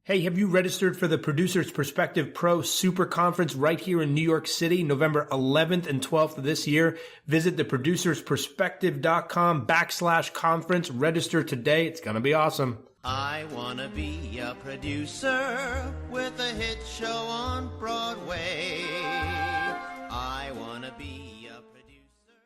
Hey, have you registered for the Producer's Perspective Pro Super Conference right here in New York City, November 11th and 12th of this year? Visit theproducersperspective.com/conference. Register today. It's going to be awesome. I want to be a producer with a hit show on Broadway. I want to be a producer.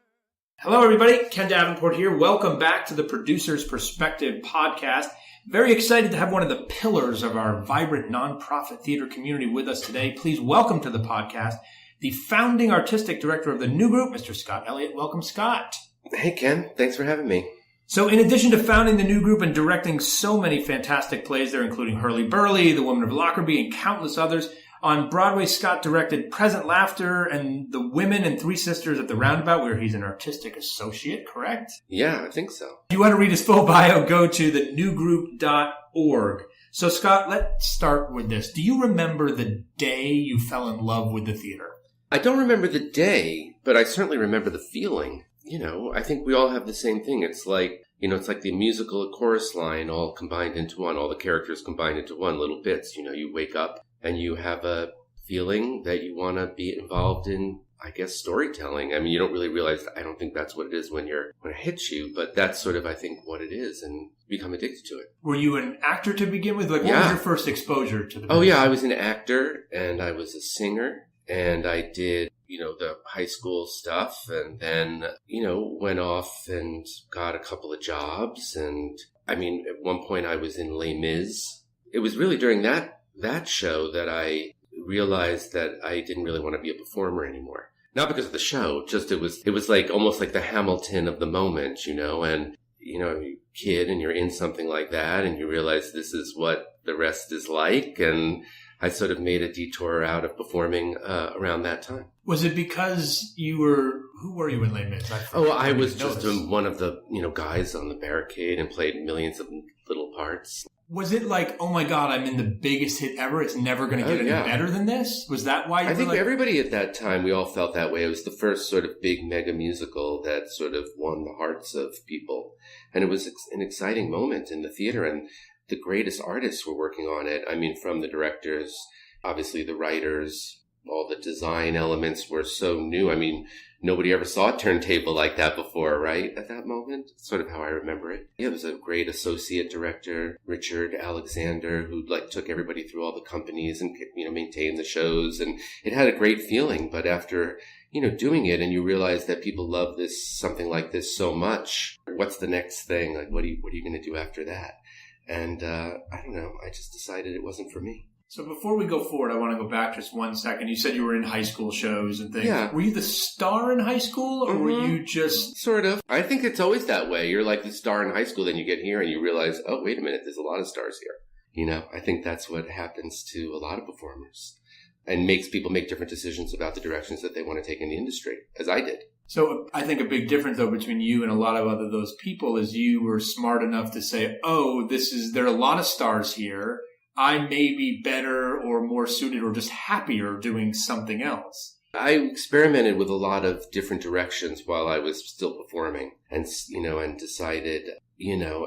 Hello, everybody. Ken Davenport here. Welcome back to the Producer's Perspective podcast. Very excited to have one of the pillars of our vibrant nonprofit theater community with us today. Please welcome to the podcast the founding artistic director of the new group, Mr. Scott Elliot. Welcome, Scott. Hey, Ken. Thanks for having me. So in addition to founding the new group and directing so many fantastic plays there, including Hurlyburly, The Woman of Lockerbie, and countless others, on Broadway, Scott directed Present Laughter and The Women and Three Sisters at the Roundabout, where he's an artistic associate, correct? Yeah, I think so. If you want to read his full bio, go to thenewgroup.org. So, Scott, let's start with this. Do you remember the day you fell in love with the theater? I don't remember the day, but I certainly remember the feeling. You know, I think we all have the same thing. It's like the musical chorus line all combined into one, all the characters combined into one, little bits. You know, you wake up and you have a feeling that you want to be involved in, I guess, storytelling. I mean, you don't really realize, I don't think that's what it is when it hits you, but that's sort of, I think, what it is, and become addicted to it. Were you an actor to begin with? What was your first exposure to the business? Oh, yeah, I was an actor, and I was a singer, and I did, the high school stuff, and then, went off and got a couple of jobs, and, at one point I was in Les Mis. It was really during that show that I realized that I didn't really want to be a performer anymore. Not because of the show, just it was like almost like the Hamilton of the moment, and you're a kid and you're in something like that and you realize this is what the rest is like, and I sort of made a detour out of performing around that time. Was it because who were you in Les Mis? I was just one of the, guys on the barricade and played millions of little parts. Was it like, oh my God, I'm in the biggest hit ever, it's never going to get any better than this? Was that why you I think everybody at that time, we all felt that way. It was the first sort of big mega musical that sort of won the hearts of people. And it was an exciting moment in the theater, and the greatest artists were working on it. From the directors, obviously the writers, all the design elements were so new. Nobody ever saw a turntable like that before, right? At that moment, sort of how I remember it. Yeah, it was a great associate director, Richard Alexander, who took everybody through all the companies and, maintained the shows. And it had a great feeling. But after, doing it and you realize that people love something like this so much, what's the next thing? What are you going to do after that? And I don't know. I just decided it wasn't for me. So before we go forward, I want to go back just 1 second. You said you were in high school shows and things. Yeah. Were you the star in high school, or were you just... Sort of. I think it's always that way. You're like the star in high school, then you get here and you realize, oh, wait a minute, there's a lot of stars here. I think that's what happens to a lot of performers and makes people make different decisions about the directions that they want to take in the industry, as I did. So I think a big difference, though, between you and a lot of those people is you were smart enough to say, oh, there are a lot of stars here. I may be better or more suited or just happier doing something else. I experimented with a lot of different directions while I was still performing and decided,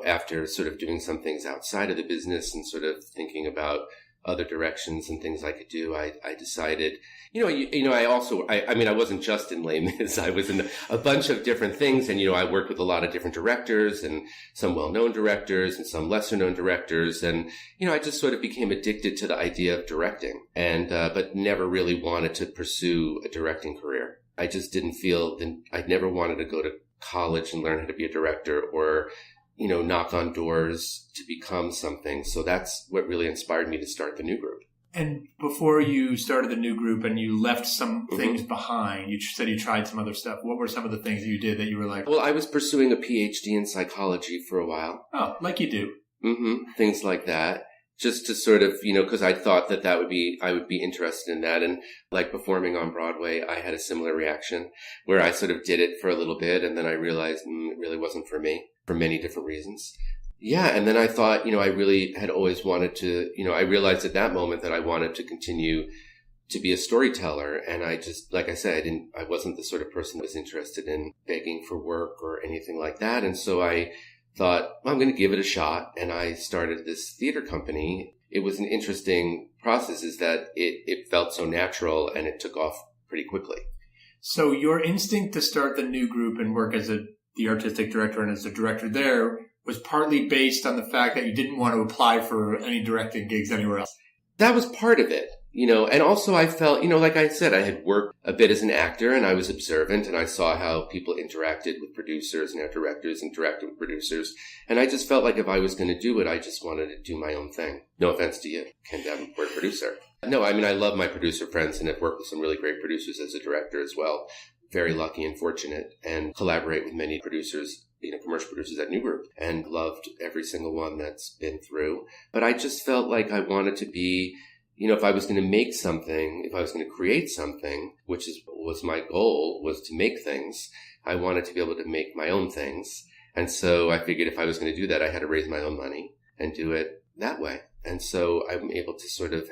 after sort of doing some things outside of the business and sort of thinking about other directions and things I could do, I decided, I wasn't just in Les Mis. I was in a bunch of different things. And, I worked with a lot of different directors and some well-known directors and some lesser-known directors. And, I just sort of became addicted to the idea of directing and, but never really wanted to pursue a directing career. I just didn't feel that I'd never wanted to go to college and learn how to be a director or, knock on doors to become something. So that's what really inspired me to start the new group. And before you started the new group and you left some things behind, you said you tried some other stuff. What were some of the things that you did that you were like... Well, I was pursuing a PhD in psychology for a while. Oh, like you do. Things like that. Just to sort of, because I thought I would be interested in that. And like performing on Broadway, I had a similar reaction where I sort of did it for a little bit and then I realized it really wasn't for me for many different reasons. Yeah. And then I thought, I really had always wanted to, I realized at that moment that I wanted to continue to be a storyteller. And I just, like I said, I wasn't the sort of person that was interested in begging for work or anything like that. And so I thought, well, I'm going to give it a shot. And I started this theater company it was an interesting process is that it felt so natural and it took off pretty quickly. So your instinct to start the new group and work as the artistic director and as the director there was partly based on the fact that you didn't want to apply for any directing gigs anywhere else. That was part of it, and also I felt, like I said, I had worked a bit as an actor and I was observant and I saw how people interacted with producers and how directors interacted with producers. And I just felt like if I was going to do it, I just wanted to do my own thing. No offense to you, Ken Davenport, producer. No, I mean, I love my producer friends and have worked with some really great producers as a director as well. Very lucky and fortunate and collaborate with many producers, commercial producers at New Group, and loved every single one that's been through. But I just felt like I wanted to be, if I was going to make something, if I was going to create something, which was my goal, was to make things, I wanted to be able to make my own things. And so I figured if I was going to do that, I had to raise my own money and do it that way. And so I'm able to sort of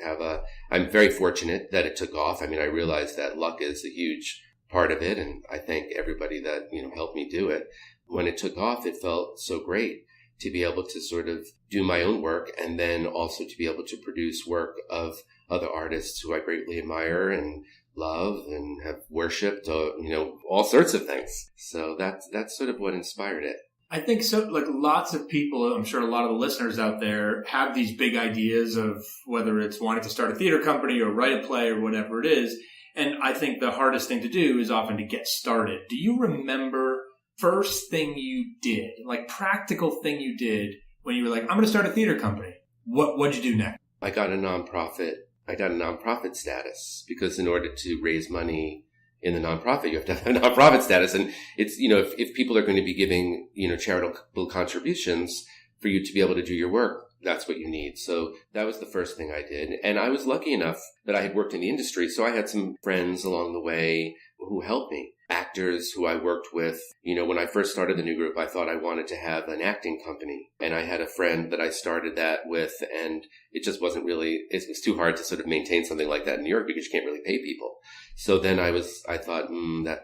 I'm very fortunate that it took off. I mean, I realized that luck is a huge part of it. And I thank everybody that, helped me do it. When it took off, it felt so great to be able to sort of do my own work and then also to be able to produce work of other artists who I greatly admire and love and have worshipped, all sorts of things. So that's sort of what inspired it. I think so. Like lots of people, I'm sure a lot of the listeners out there have these big ideas of whether it's wanting to start a theater company or write a play or whatever it is. And I think the hardest thing to do is often to get started. Do you remember first thing you did, like practical thing you did when you were like, I'm going to start a theater company? What'd you do next? I got a nonprofit status because in order to raise money in the nonprofit, you have to have a nonprofit status. And it's, if people are going to be giving, charitable contributions for you to be able to do your work, that's what you need. So that was the first thing I did. And I was lucky enough that I had worked in the industry. So I had some friends along the way who helped me. Actors who I worked with. When I first started the New Group, I thought I wanted to have an acting company. And I had a friend that I started that with, and it just wasn't really, it was too hard to sort of maintain something like that in New York because you can't really pay people. So then I thought,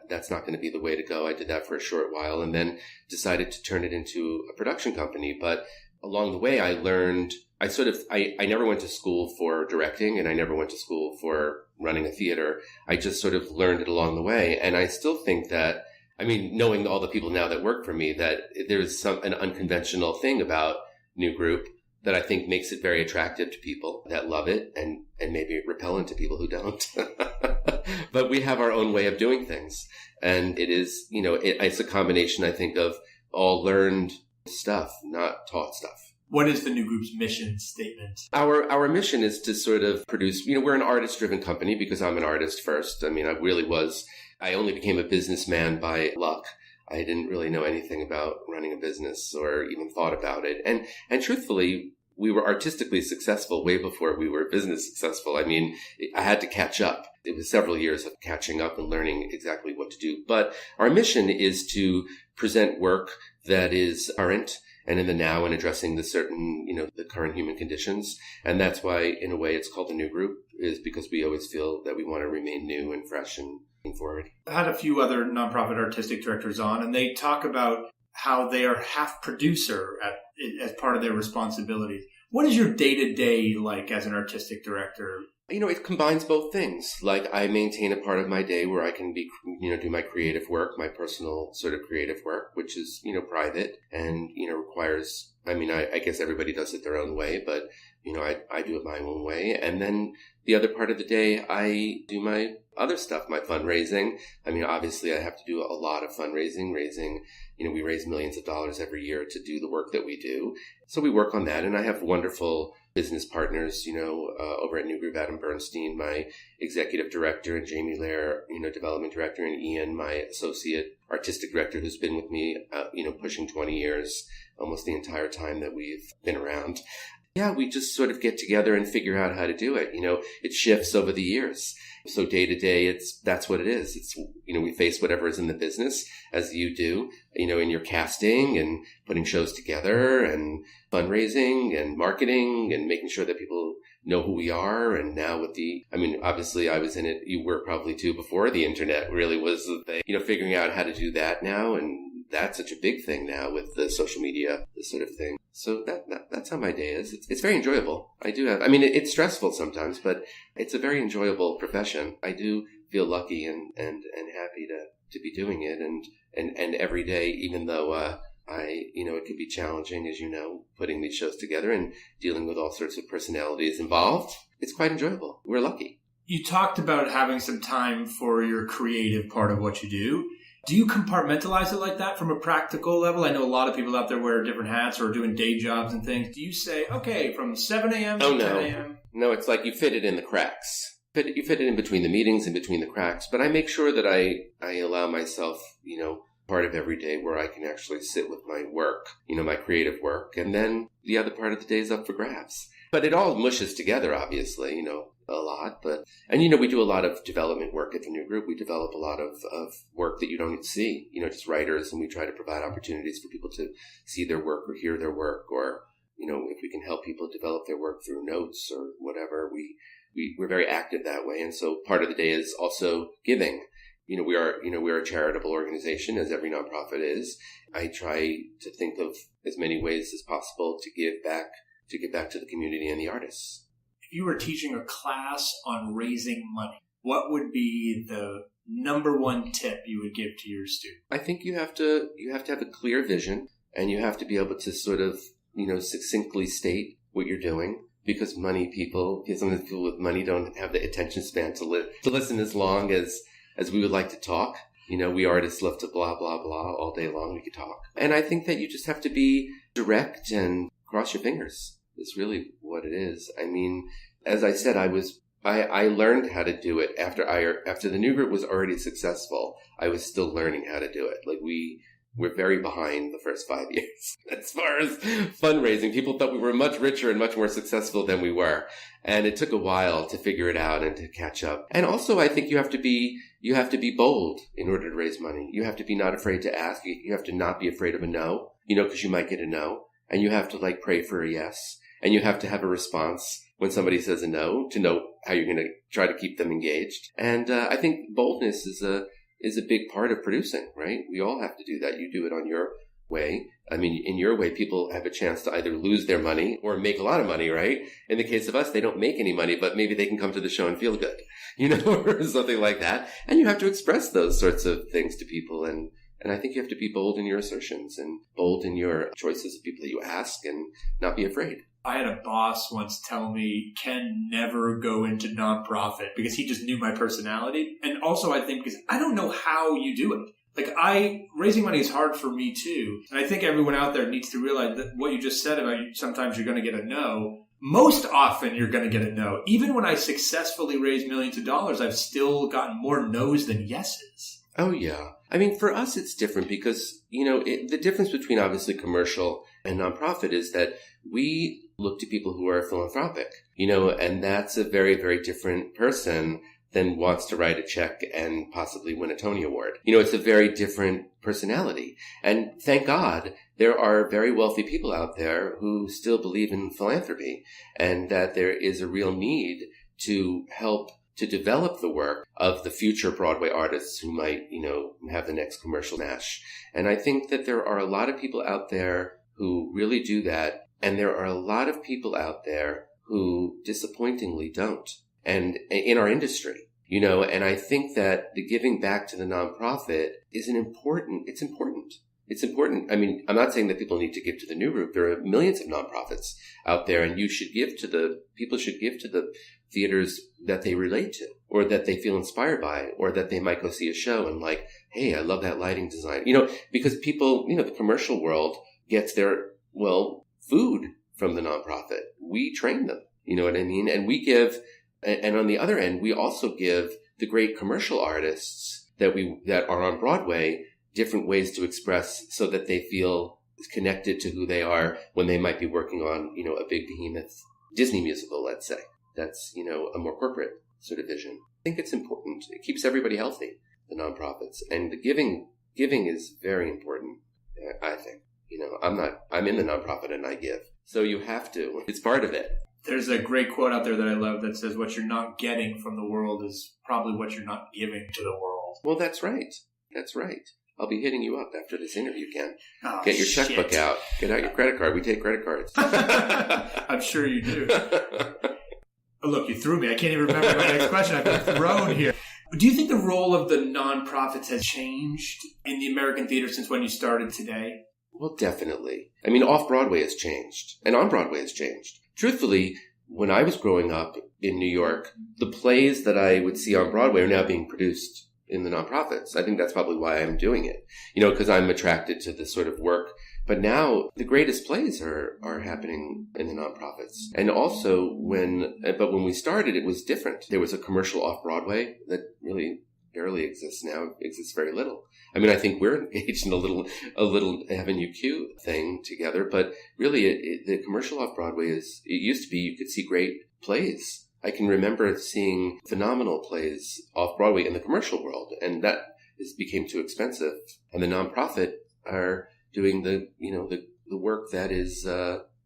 that's not going to be the way to go. I did that for a short while and then decided to turn it into a production company. But along the way, I learned, I never went to school for directing and I never went to school for running a theater. I just sort of learned it along the way. And I still think that, knowing all the people now that work for me, that there's an unconventional thing about New Group that I think makes it very attractive to people that love it and maybe repellent to people who don't. But we have our own way of doing things. And it is, it's a combination, I think, of all learned stuff, not taught stuff. What is the New Group's mission statement? Our mission is to sort of produce, we're an artist-driven company because I'm an artist first. I only became a businessman by luck. I didn't really know anything about running a business or even thought about it. And truthfully, we were artistically successful way before we were business successful. I had to catch up. It was several years of catching up and learning exactly what to do. But our mission is to present work that is current and in the now and addressing the certain, the current human conditions. And that's why, in a way, it's called the New Group, is because we always feel that we want to remain new and fresh and moving forward. I had a few other nonprofit artistic directors on, and they talk about how they are half producer as part of their responsibilities. What is your day-to-day like as an artistic director? It combines both things. Like I maintain a part of my day where I can be, do my creative work, my personal sort of creative work, which is, private and, requires, I guess everybody does it their own way, but, I do it my own way. And then the other part of the day, I do my other stuff, my fundraising. Obviously I have to do a lot of fundraising, we raise millions of dollars every year to do the work that we do. So we work on that. And I have wonderful business partners, over at New Group, Adam Bernstein, my executive director, and Jamie Lair, development director, and Ian, my associate artistic director, who's been with me, pushing 20 years, almost the entire time that we've been around. Yeah, we just sort of get together and figure out how to do it. It shifts over the years. So day to day, that's what it is. It's, we face whatever is in the business as you do, in your casting and putting shows together and fundraising and marketing and making sure that people know who we are. And now with obviously I was in it. You were probably too before the internet really was the thing, figuring out how to do that now. And that's such a big thing now with the social media, this sort of thing. So that's how my day is. It's very enjoyable. It's stressful sometimes, but it's a very enjoyable profession. I do feel lucky and happy to be doing it. And every day, even though, it can be challenging, as you know, putting these shows together and dealing with all sorts of personalities involved. It's quite enjoyable. We're lucky. You talked about having some time for your creative part of what you do. Do you compartmentalize it like that from a practical level? I know a lot of people out there wear different hats or doing day jobs and things. Do you say, okay, from 7 a.m. to 10 a.m.? No, it's like you fit it in the cracks. You fit it in between the meetings, in between the cracks. But I make sure that I allow myself, part of every day where I can actually sit with my work, my creative work. And then the other part of the day is up for grabs. But it all mushes together, obviously, a lot. We do a lot of development work at the new group. We develop a lot of work that you don't see, just writers. And we try to provide opportunities for people to see their work or hear their work. Or, if we can help people develop their work through notes or whatever, we're very active that way. And so part of the day is also giving. We are a charitable organization, as every nonprofit is. I try to think of as many ways as possible to give back to the community and the artists. If you were teaching a class on raising money, what would be the number one tip you would give to your student? I think you have to have a clear vision, and you have to be able to sort of, succinctly state what you're doing. Because sometimes people with money don't have the attention span to listen as long as we would like to talk. We artists love to blah, blah, blah all day long. We could talk. And I think that you just have to be direct and cross your fingers. It's really what it is. I mean, as I said, I learned how to do it after the new group was already successful. I was still learning how to do it. Like we're very behind the first 5 years as far as fundraising. People thought we were much richer and much more successful than we were. And it took a while to figure it out and to catch up. And also, I think you have to be bold in order to raise money. You have to be not afraid to ask. You have to not be afraid of a no, because you might get a no. And you have to pray for a yes. And you have to have a response when somebody says a no to know how you're going to try to keep them engaged. And I think boldness is a big part of producing, right? We all have to do that. You do it on your way. I mean, in your way, people have a chance to either lose their money or make a lot of money, right? In the case of us, they don't make any money, but maybe they can come to the show and feel good, or something like that. And you have to express those sorts of things to people. And I think you have to be bold in your assertions and bold in your choices of people that you ask and not be afraid. I had a boss once tell me, Ken, never go into nonprofit, because he just knew my personality. And also, I think, because I don't know how you do it. Raising money is hard for me too. And I think everyone out there needs to realize that what you just said about sometimes you're going to get a no. Most often you're going to get a no. Even when I successfully raised millions of dollars, I've still gotten more no's than yeses. Oh, yeah. I mean, for us, it's different because, the difference between obviously commercial and nonprofit is that we look to people who are philanthropic, and that's a very, very different person than wants to write a check and possibly win a Tony Award. It's a very different personality. And thank God there are very wealthy people out there who still believe in philanthropy, and that there is a real need to help to develop the work of the future Broadway artists who might, have the next commercial smash. And I think that there are a lot of people out there who really do that. And there are a lot of people out there who disappointingly don't. And in our industry, and I think that the giving back to the nonprofit is it's important. I mean, I'm not saying that people need to give to the new group. There are millions of nonprofits out there, and people should give to the theaters that they relate to, or that they feel inspired by, or that they might go see a show and hey, I love that lighting design, because people, the commercial world gets their, food from the nonprofit. We train them, you know what I mean? And we give, and on the other end, we also give the great commercial artists that are on Broadway different ways to express so that they feel connected to who they are when they might be working on, a big behemoth Disney musical, let's say. That's, a more corporate sort of vision. I think it's important. It keeps everybody healthy, the nonprofits. And the giving is very important, I think. I'm in the nonprofit and I give. So you have to. It's part of it. There's a great quote out there that I love that says, what you're not getting from the world is probably what you're not giving to the world. Well, that's right. That's right. I'll be hitting you up after this interview, Ken. Oh, Get your checkbook out. Get out your credit card. We take credit cards. I'm sure you do. Oh, look, you threw me. I can't even remember my next question. I've been thrown here. Do you think the role of the nonprofits has changed in the American theater since when you started today? Well, definitely. I mean, off-Broadway has changed, and on-Broadway has changed. Truthfully, when I was growing up in New York, the plays that I would see on Broadway are now being produced in the nonprofits. I think that's probably why I'm doing it, because I'm attracted to this sort of work. But now the greatest plays are happening in the nonprofits. And also when we started, it was different. There was a commercial off-Broadway that really barely exists now. It exists very little. I mean, I think we're engaged in a little Avenue Q thing together, but really the commercial off-Broadway it used to be you could see great plays. I can remember seeing phenomenal plays off-Broadway in the commercial world, and that became too expensive. And the nonprofit are doing the work that is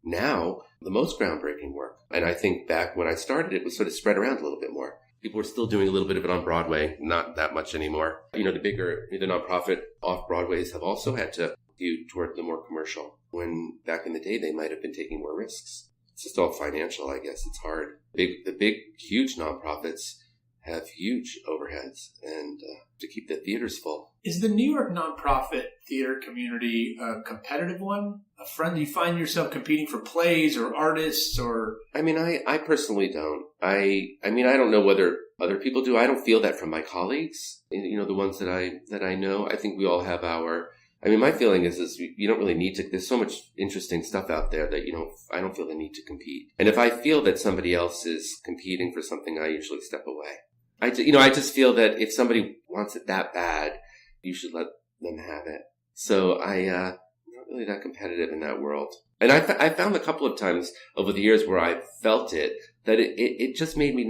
now the most groundbreaking work. And I think back when I started, it was sort of spread around a little bit more. People were still doing a little bit of it on Broadway, not that much anymore. The nonprofit off-Broadways have also had to skew toward the more commercial, when back in the day they might have been taking more risks. It's just all financial, I guess. It's hard. The big, huge nonprofits have huge overheads and to keep the theaters full. Is the New York nonprofit theater community a competitive one? A friend? Do you find yourself competing for plays or artists or? I mean, I personally don't. I don't know whether other people do. I don't feel that from my colleagues. The ones that I know. I think we all have my feeling is you don't really need to. There's so much interesting stuff out there that I don't feel the need to compete. And if I feel that somebody else is competing for something, I usually step away. I just feel that if somebody wants it that bad, you should let them have it. So I'm not really that competitive in that world. And I found a couple of times over the years where I felt it, that it just made me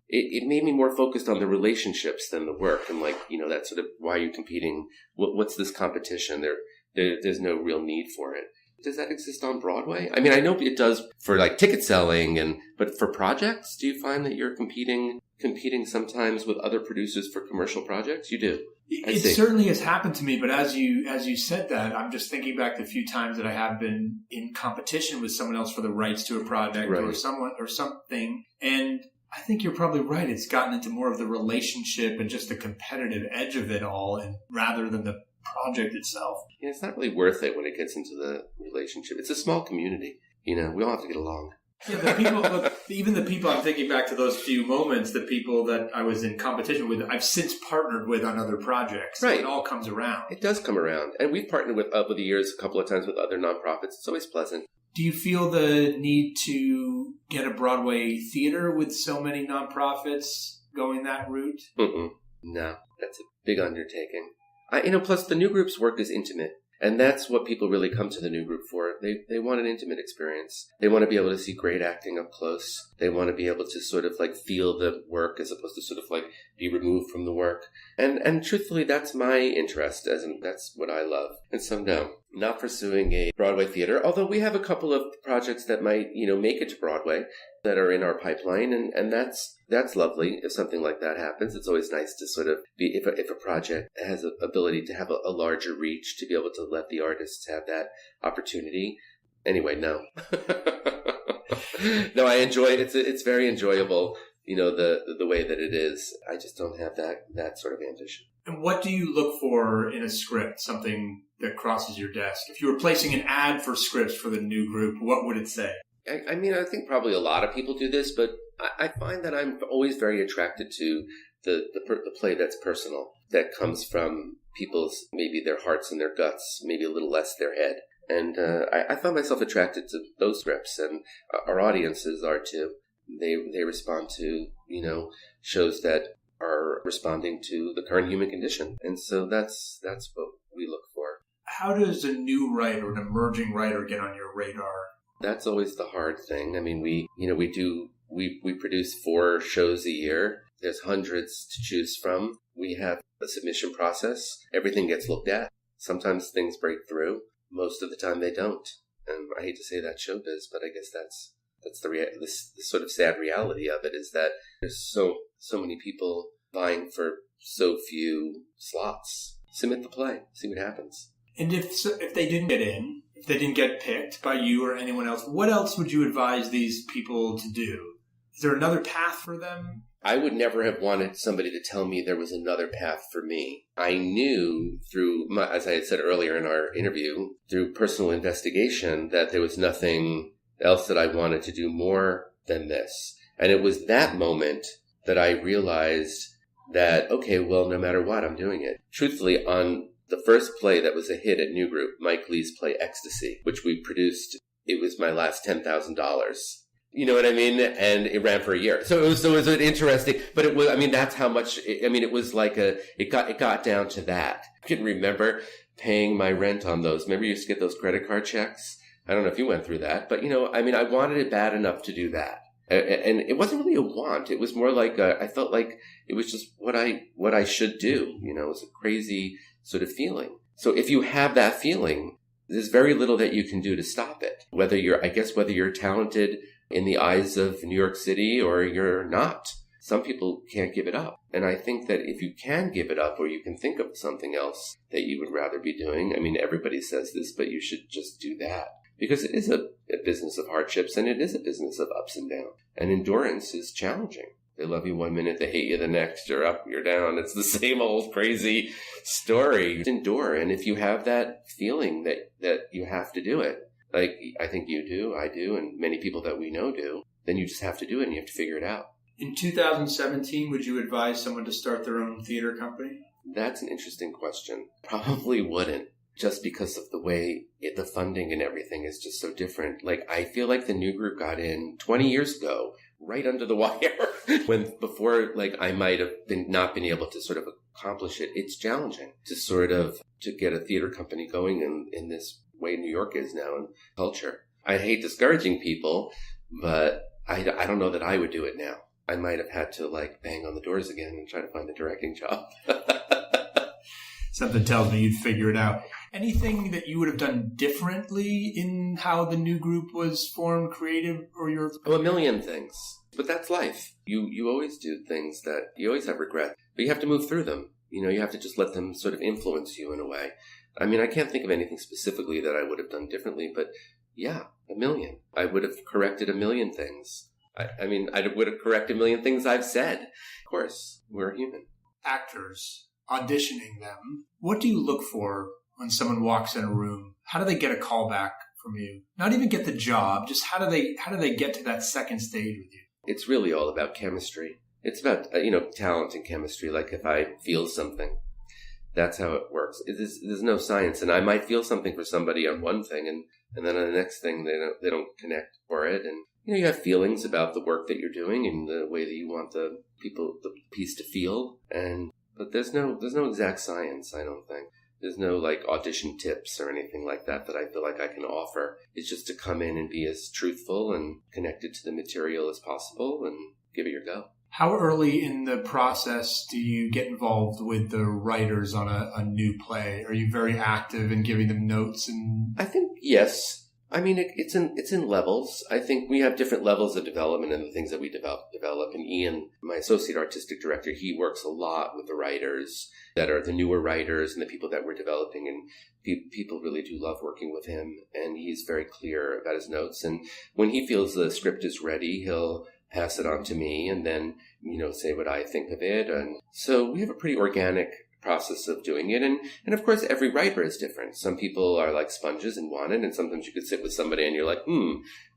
it made me more focused on the relationships than the work. And that sort of, why are you competing? What's this competition? There's no real need for it. Does that exist on Broadway? I mean, I know it does for ticket selling but for projects, do you find that you're competing sometimes with other producers for commercial projects? You do. It certainly has happened to me, but as you said that, I'm just thinking back to a few times that I have been in competition with someone else for the rights to a project right. or someone or something. And I think you're probably right. It's gotten into more of the relationship and just the competitive edge of it all, and rather than the project itself. Yeah, it's not really worth it when it gets into the relationship. It's a small community. We all have to get along. Yeah, even the people, I'm thinking back to those few moments, the people that I was in competition with, I've since partnered with on other projects. Right. So it all comes around. It does come around. And we've partnered with, over the years, a couple of times with other nonprofits. It's always pleasant. Do you feel the need to get a Broadway theater with so many nonprofits going that route? No, that's a big undertaking. Plus the new group's work is intimate. And that's what people really come to the new group for. They want an intimate experience. They want to be able to see great acting up close. They want to be able to sort of feel the work as opposed to sort of be removed from the work. And truthfully, that's my interest, that's what I love. And so no, not pursuing a Broadway theater, although we have a couple of projects that might, make it to Broadway that are in our pipeline. And that's lovely if something like that happens. It's always nice to sort of be, if a project has an ability to have a larger reach, to be able to let the artists have that opportunity. Anyway, no. No, I enjoy it. It's very enjoyable, the way that it is. I just don't have that sort of ambition. And what do you look for in a script, something that crosses your desk? If you were placing an ad for scripts for the new group, what would it say? I think probably a lot of people do this, but I find that I'm always very attracted to the play that's personal, that comes from people's, maybe their hearts and their guts, maybe a little less their head. And I find myself attracted to those scripts, and our audiences are too. They respond to, shows that are responding to the current human condition. And so that's what we look for. How does a new writer, an emerging writer, get on your radar? That's always the hard thing. I mean, we produce 4 shows a year. There's hundreds to choose from. We have a submission process. Everything gets looked at. Sometimes things break through. Most of the time they don't. And I hate to say that showbiz, but I guess that's the sort of sad reality of it, is that there's so many people vying for so few slots. submit the play, see what happens. And if they didn't get in, if they didn't get picked by you or anyone else, what else would you advise these people to do? Is there another path for them? I would never have wanted somebody to tell me there was another path for me. I knew through, as I had said earlier in our interview, through personal investigation that there was nothing else that I wanted to do more than this. And it was that moment that I realized that, okay, well, no matter what, I'm doing it. Truthfully, on the first play that was a hit at New Group, Mike Lee's play Ecstasy, which we produced, it was my last $10,000. You know what I mean? And it ran for a year. So it was an interesting, but it was, I mean, that's how much, it was like it got down to that. I can remember paying my rent on those. Remember you used to get those credit card checks? I don't know if you went through that, but I wanted it bad enough to do that. And it wasn't really a want. It was more like, I felt like it was just what I should do. It was a crazy sort of feeling. So if you have that feeling, there's very little that you can do to stop it. Whether you're talented in the eyes of New York City or you're not. Some people can't give it up. And I think that if you can give it up or you can think of something else that you would rather be doing, I mean, everybody says this, but you should just do that. Because it is a business of hardships and it is a business of ups and downs. And endurance is challenging. They love you one minute, they hate you the next. You're up, you're down. It's the same old crazy story. Endure. And if you have that feeling that you have to do it, like I think you do, I do, and many people that we know do, then you just have to do it and you have to figure it out. In 2017, would you advise someone to start their own theater company? That's an interesting question. Probably wouldn't, just because of the way the funding and everything is just so different. Like, I feel like the New Group got in 20 years ago, right under the wire, when before, like, I might have not been able to sort of accomplish it. It's challenging to get a theater company going in this way New York is now in culture. I hate discouraging people, but I don't know that I would do it now. I might have had to bang on the doors again and try to find a directing job. Something tells me you'd figure it out. Anything that you would have done differently in how the New Group was formed, creative, or your... Oh, a million things. But that's life. You always do things that you always have regret, but you have to move through them. You have to just let them sort of influence you in a way. I mean, I can't think of anything specifically that I would have done differently, but yeah, a million. I would have corrected a million things. I would have corrected a million things I've said. Of course, we're human. Actors, auditioning them, what do you look for when someone walks in a room? How do they get a call back from you? Not even get the job, just how do they get to that second stage with you? It's really all about chemistry. It's about, talent and chemistry. Like if I feel something, that's how it works. There's no science. And I might feel something for somebody on one thing and then on the next thing they don't connect for it. And, you have feelings about the work that you're doing and the way that you want the piece to feel. But there's no exact science, I don't think. There's no audition tips or anything like that I feel like I can offer. It's just to come in and be as truthful and connected to the material as possible and give it your go. How early in the process do you get involved with the writers on a new play? Are you very active in giving them notes? And I think yes. I mean, it's in levels. I think we have different levels of development in the things that we develop. And Ian, my associate artistic director, he works a lot with the writers that are the newer writers and the people that we're developing. And people really do love working with him. And he's very clear about his notes. And when he feels the script is ready, he'll pass it on to me and then, say what I think of it. And so we have a pretty organic process of doing it. And of course, every writer is different. Some people are like sponges and want it. And sometimes you could sit with somebody and you're like,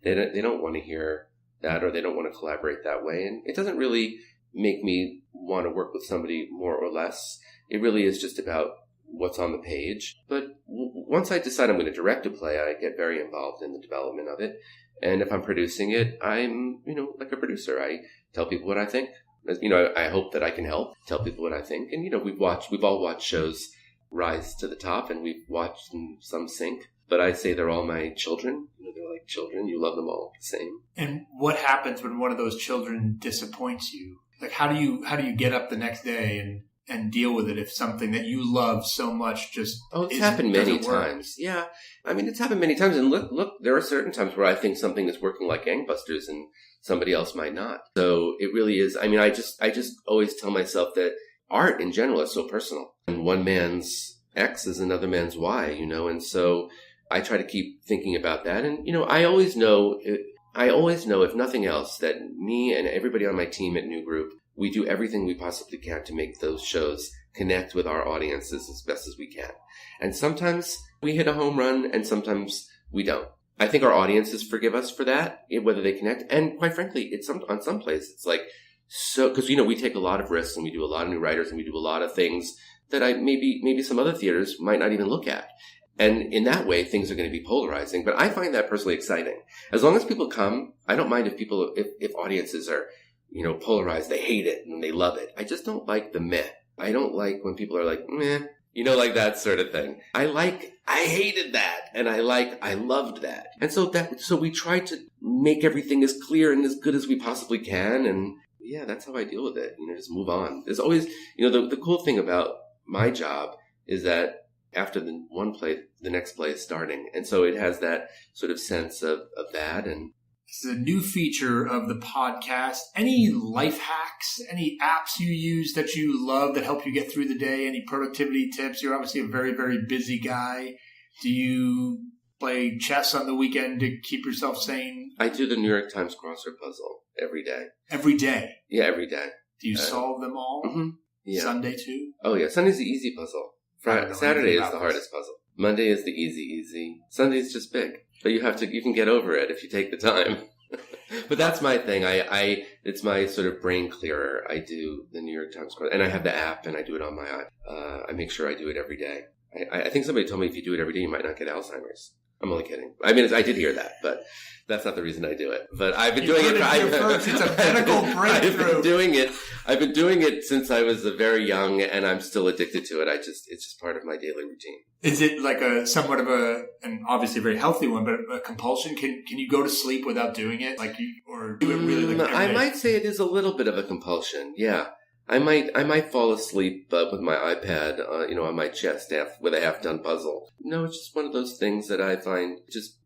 they don't want to hear that or they don't want to collaborate that way. And it doesn't really make me want to work with somebody more or less. It really is just about what's on the page. But once I decide I'm going to direct a play, I get very involved in the development of it. And if I'm producing it, I'm, like a producer. I tell people what I think. I hope that I can help tell people what I think. And, we've all watched shows rise to the top and we've watched some sink. But I say they're all my children. They're like children. You love them all the same. And what happens when one of those children disappoints you? Like, how do you get up the next day and deal with it if something that you love so much just it's happened many times. Yeah. I mean, it's happened many times. And look, there are certain times where I think something is working like gangbusters and somebody else might not. So it really is. I mean, I just always tell myself that art in general is so personal. And one man's X is another man's Y, and so I try to keep thinking about that. And, I always know, if nothing else, that me and everybody on my team at New Group, we do everything we possibly can to make those shows connect with our audiences as best as we can. And sometimes we hit a home run and sometimes we don't. I think our audiences forgive us for that, whether they connect. And quite frankly, on some places, it's like, so, because, we take a lot of risks and we do a lot of new writers and we do a lot of things that maybe some other theaters might not even look at. And in that way, things are going to be polarizing. But I find that personally exciting. As long as people come, I don't mind if audiences are, polarized, they hate it and they love it. I just don't like the meh. I don't like when people are like, meh, like that sort of thing. I hated that. And I loved that. And so we try to make everything as clear and as good as we possibly can. And yeah, that's how I deal with it. Just move on. There's always, the cool thing about my job is that after the one play, the next play is starting. And so it has that sort of sense of that. And this is a new feature of the podcast. Any life hacks, any apps you use that you love that help you get through the day? Any productivity tips? You're obviously a very, very busy guy. Do you play chess on the weekend to keep yourself sane? I do the New York Times crossword puzzle every day. Every day? Yeah, every day. Do you solve them all? Mm-hmm. Yeah. Sunday too? Oh, yeah. Sunday's the easy puzzle. Saturday is the hardest puzzle. Monday is the easy. Sunday's just big. But you can get over it if you take the time. But that's my thing. It's my sort of brain clearer. I do the New York Times crossword, and I have the app, and I do it on my iPhone. I make sure I do it every day. I think somebody told me if you do it every day, you might not get Alzheimer's. I'm only kidding. I mean, I did hear that, but that's not the reason I do it. But I've been doing it. It's a medical breakthrough. I've been doing it since I was very young, and I'm still addicted to it. It's just part of my daily routine. Is it like somewhat of an obviously very healthy one, but a compulsion? Can you go to sleep without doing it? Or do it really? I might say it is a little bit of a compulsion. Yeah. I might fall asleep with my iPad, on my chest with a half-done puzzle. No, it's just one of those things that I find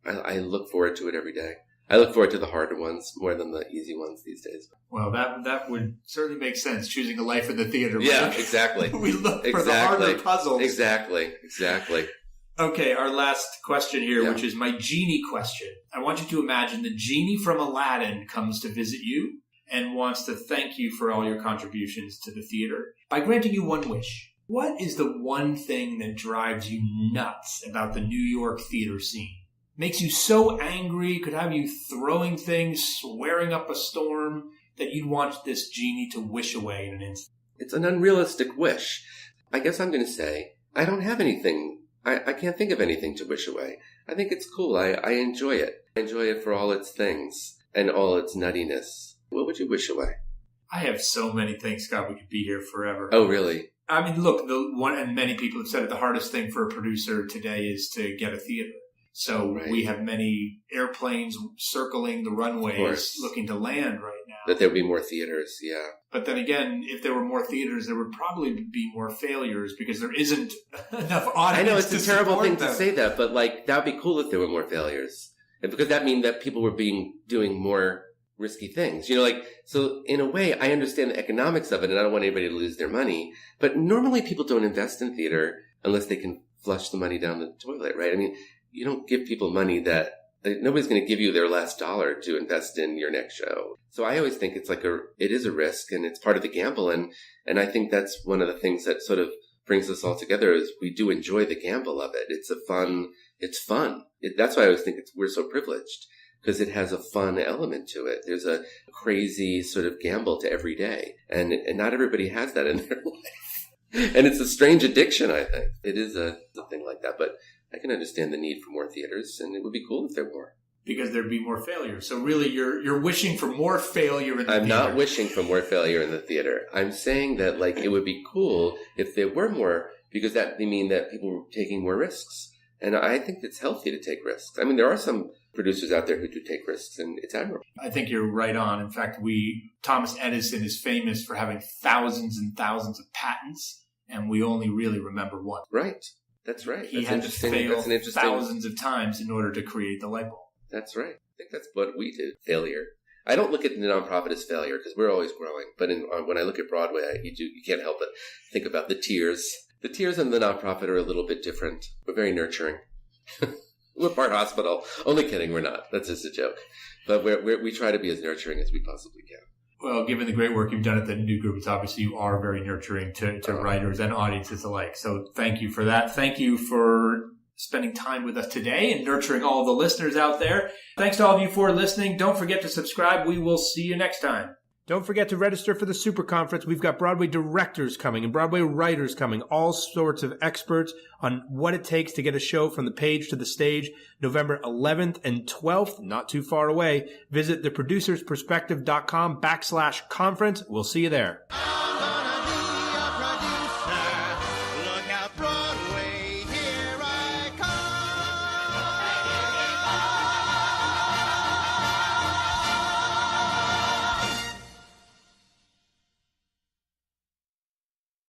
I look forward to it every day. I look forward to the harder ones more than the easy ones these days. Well, that would certainly make sense, choosing a life in the theater. Yeah, exactly. We look for the harder puzzles. Exactly. Okay, our last question here, which is my genie question. I want you to imagine the genie from Aladdin comes to visit you and wants to thank you for all your contributions to the theater by granting you one wish. What is the one thing that drives you nuts about the New York theater scene? Makes you so angry, could have you throwing things, swearing up a storm, that you'd want this genie to wish away in an instant? It's an unrealistic wish. I guess I'm going to say, I don't have anything. I can't think of anything to wish away. I think it's cool. I enjoy it. I enjoy it for all its things and all its nuttiness. What would you wish away? I have so many things, Scott. We could be here forever. Oh, really? I mean, look, and many people have said it, the hardest thing for a producer today is to get a theater. So we have many airplanes circling the runways looking to land right now. That there would be more theaters, yeah. But then again, if there were more theaters, there would probably be more failures because there isn't enough audience. I know, it's a terrible thing to say that, but that would be cool if there were more failures. Because that means that people were doing more risky things. So in a way, I understand the economics of it, and I don't want anybody to lose their money. But normally people don't invest in theater unless they can flush the money down the toilet, right? I mean, you don't give people money that nobody's going to give you their last dollar to invest in your next show. So I always think it is a risk, and it's part of the gamble. And I think that's one of the things that sort of brings us all together is we do enjoy the gamble of it. It's fun. That's why I always think we're so privileged, because it has a fun element to it. There's a crazy sort of gamble to every day. And not everybody has that in their life. And it's a strange addiction, I think. It is a thing like that. But I can understand the need for more theaters, and it would be cool if there were. Because there'd be more failure. So really, you're wishing for more failure in the theater. I'm not wishing for more failure in the theater. I'm saying that, it would be cool if there were more, because that would mean that people were taking more risks. And I think it's healthy to take risks. I mean, there are some producers out there who do take risks, and it's admirable. I think you're right on. In fact, Thomas Edison is famous for having thousands and thousands of patents, and we only really remember one. Right. That's right. He had to fail thousands of times in order to create the light bulb. That's right. I think that's what we do. Failure. I don't look at the nonprofit as failure because we're always growing. But when I look at Broadway, you can't help but think about the tiers. The tiers and the nonprofit are a little bit different. We're very nurturing. We're part hospital. Only kidding, we're not. That's just a joke. But we try to be as nurturing as we possibly can. Well, given the great work you've done at the New Group, it's obviously you are very nurturing to writers and audiences alike. So thank you for that. Thank you for spending time with us today and nurturing all the listeners out there. Thanks to all of you for listening. Don't forget to subscribe. We will see you next time. Don't forget to register for the Super Conference. We've got Broadway directors coming and Broadway writers coming, all sorts of experts on what it takes to get a show from the page to the stage. November 11th and 12th, not too far away. Visit theproducersperspective.com/conference. We'll see you there.